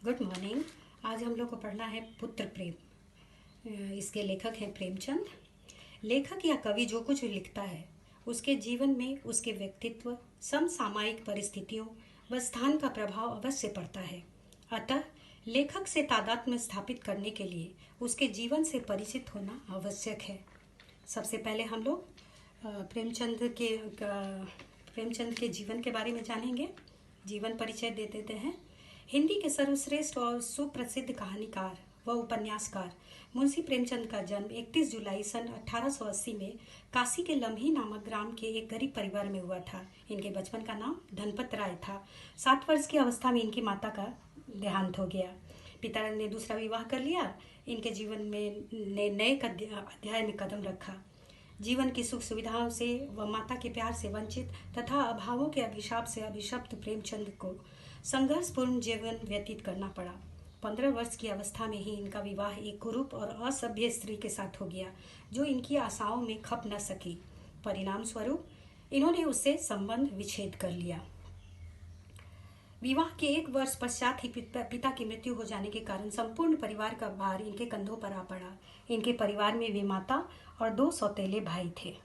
Good morning. आज हम लोग को पढ़ना है पुत्र प्रेम। इसके लेखक हैं प्रेमचंद। लेखक या कवि जो कुछ भी लिखता है उसके जीवन में उसके व्यक्तित्व, समसामयिक परिस्थितियों व स्थान का प्रभाव अवश्य पड़ता है। अतः लेखक से तादात्म्य स्थापित करने के लिए उसके जीवन से परिचित होना आवश्यक है। सबसे पहले हम लोग प्रेमचंद के जीवन के बारे में जानेंगे। जीवन परिचय दे देते हैं। हिंदी के सर्वश्रेष्ठ और सुप्रसिद्ध कहानीकार व उपन्यासकार मुंशी प्रेमचंद का जन्म 31 जुलाई सन 1880 में काशी के लम्ही नामक ग्राम के एक गरीब परिवार में हुआ था। इनके बचपन का नाम धनपत राय था। 7 वर्ष की अवस्था में इनकी माता का देहांत हो गया। पिता ने दूसरा विवाह कर लिया। इनके जीवन में नए अध्याय में कदम रखा। जीवन की सुख सुविधाओं से व माता के प्यार से वंचित तथा अभावों के अभिशाप से अभिशप्त प्रेमचंद को संघर्षपूर्ण जीवन व्यतीत करना पड़ा। 15 वर्ष की अवस्था में ही इनका विवाह एक कुरूप और असभ्य स्त्री के साथ हो गया जो इनकी आशाओं में खप न सकी। परिणाम स्वरूप इन्होंने उससे संबंध विच्छेद कर लिया। विवाह के 1 वर्ष पश्चात ही पिता की मृत्यु हो जाने के कारण संपूर्ण परिवार का भार इनके कंधों पर आ पड़ा। इनके परिवार में वे माता और 2 सौतेले भाई थे।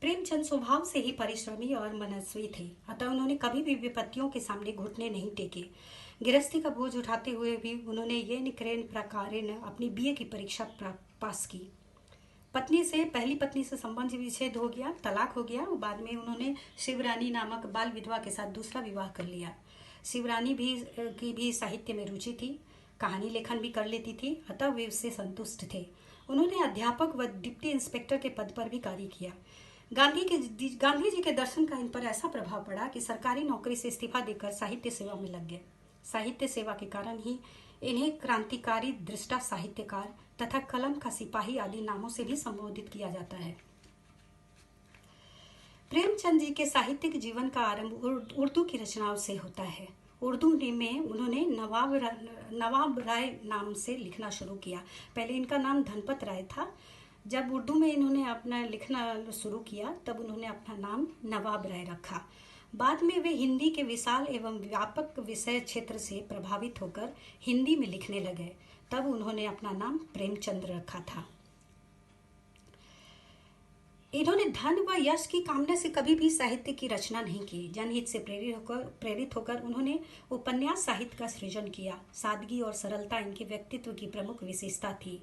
प्रेमचंद स्वभाव से ही परिश्रमी और मनस्वी थे, अतः उन्होंने कभी भी विपत्तियों के सामने घुटने नहीं टेके। गृहस्थी का बोझ उठाते हुए भी उन्होंने ये निकरेन प्रकारेण अपनी बीए की परीक्षा पास की। पहली पत्नी से संबंध विच्छेद हो गया, तलाक हो गया। बाद में उन्होंने शिवरानी नामक बाल विधवा के साथ दूसरा विवाह कर लिया। शिवरानी की भी साहित्य में रुचि थी, कहानी लेखन भी कर लेती थी, अतः वे उससे संतुष्ट थे। उन्होंने अध्यापक व डिप्टी इंस्पेक्टर के पद पर भी कार्य किया। गांधी जी के दर्शन का इन पर ऐसा प्रभाव पड़ा कि सरकारी नौकरी से इस्तीफा देकर साहित्य सेवा में लग गए। साहित्य सेवा के कारण ही इन्हें क्रांतिकारी, दृष्टा साहित्यकार तथा कलम का सिपाही आदि नामों से भी संबोधित किया जाता है। प्रेमचंद जी के साहित्यिक जीवन का आरंभ उर्दू की रचनाओं से होता है। उर्दू में उन्होंने नवाब राय नाम से लिखना शुरू किया। पहले इनका नाम धनपत राय था। जब उर्दू में इन्होंने अपना लिखना शुरू किया तब उन्होंने अपना नाम नवाब राय रखा। बाद में वे हिंदी के विशाल एवं व्यापक विषय क्षेत्र से प्रभावित होकर हिंदी में लिखने लगे। तब उन्होंने अपना नाम प्रेमचंद रखा था। इन्होंने धन व यश की कामना से कभी भी साहित्य की रचना नहीं की। जनहित से प्रेरित होकर उन्होंने उपन्यास साहित्य का सृजन किया। सादगी और सरलता इनके व्यक्तित्व की प्रमुख विशेषता थी।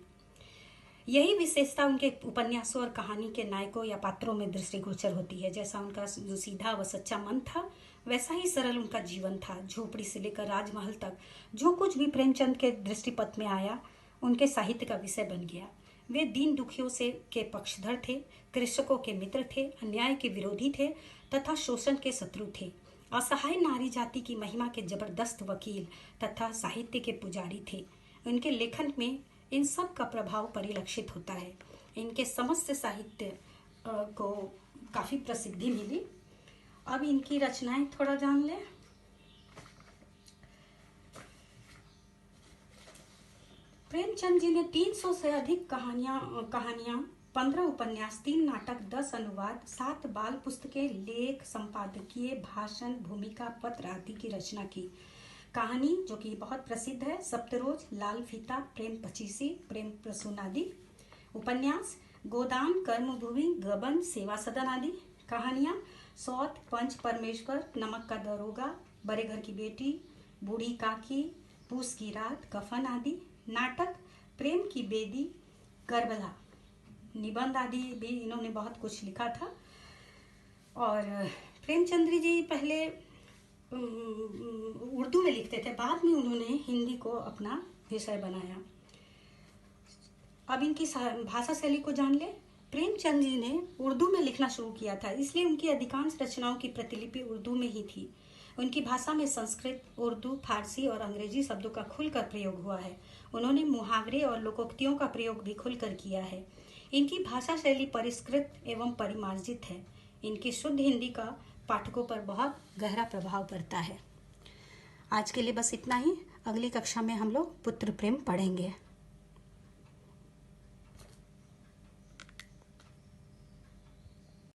यही विशेषता उनके उपन्यासों और कहानी के नायकों या पात्रों में दृष्टिगोचर होती है। जैसा उनका जो सीधा व सच्चा मन था, वैसा ही सरल उनका जीवन था। झोपड़ी से लेकर राजमहल तक जो कुछ भी प्रेमचंद के दृष्टिपथ में आया उनके साहित्य का विषय बन गया। वे दीन दुखियों के पक्षधर थे, कृषकों के मित्र थे, अन्याय के विरोधी थे तथा शोषण के शत्रु थे। असहाय नारी जाति की महिमा के जबरदस्त वकील तथा साहित्य के पुजारी थे। उनके लेखन में इन सब का प्रभाव परिलक्षित होता है। इनके समस्त साहित्य को काफ़ी प्रसिद्धि मिली। अब इनकी रचनाएं थोड़ा जान लें। प्रेमचंद जी ने 300 से अधिक कहानियां, 15 उपन्यास, 3 नाटक, 10 अनुवाद, 7 बाल पुस्तकें, लेख, संपादकीय, भाषण, भूमिका, पत्र आदि की रचना की। कहानी जो कि बहुत प्रसिद्ध है, सप्तरोज, लाल फीता, प्रेम पचीसी, प्रेम प्रसून आदि। उपन्यास गोदान, कर्मभूमि, गबन, सेवा सदन आदि। कहानियाँ सौत, पंच परमेश्वर, नमक का दरोगा, बड़े घर की बेटी, बूढ़ी काकी, पूस की रात, कफन आदि। नाटक प्रेम की बेदी, करबला। निबंध आदि भी इन्होंने बहुत कुछ लिखा था। और प्रेमचंद्र जी पहले उर्दू में लिखते थे, बाद में उन्होंने हिंदी को अपना विषय बनाया। अब इनकी भाषा शैली को जान ले। प्रेमचंद जी ने उर्दू में लिखना शुरू किया था, इसलिए उनकी अधिकांश रचनाओं की प्रतिलिपि उर्दू में ही थी। उनकी भाषा में संस्कृत, उर्दू, फारसी और अंग्रेजी शब्दों का खुलकर प्रयोग हुआ है। उन्होंने मुहावरे और लोकोक्तियों का प्रयोग भी खुलकर किया है। इनकी भाषा शैली परिष्कृत एवं परिमार्जित है। इनकी शुद्ध हिंदी का पाठकों पर बहुत गहरा प्रभाव पड़ता है। आज के लिए बस इतना ही। अगली कक्षा में हम लोग पुत्र प्रेम पढ़ेंगे।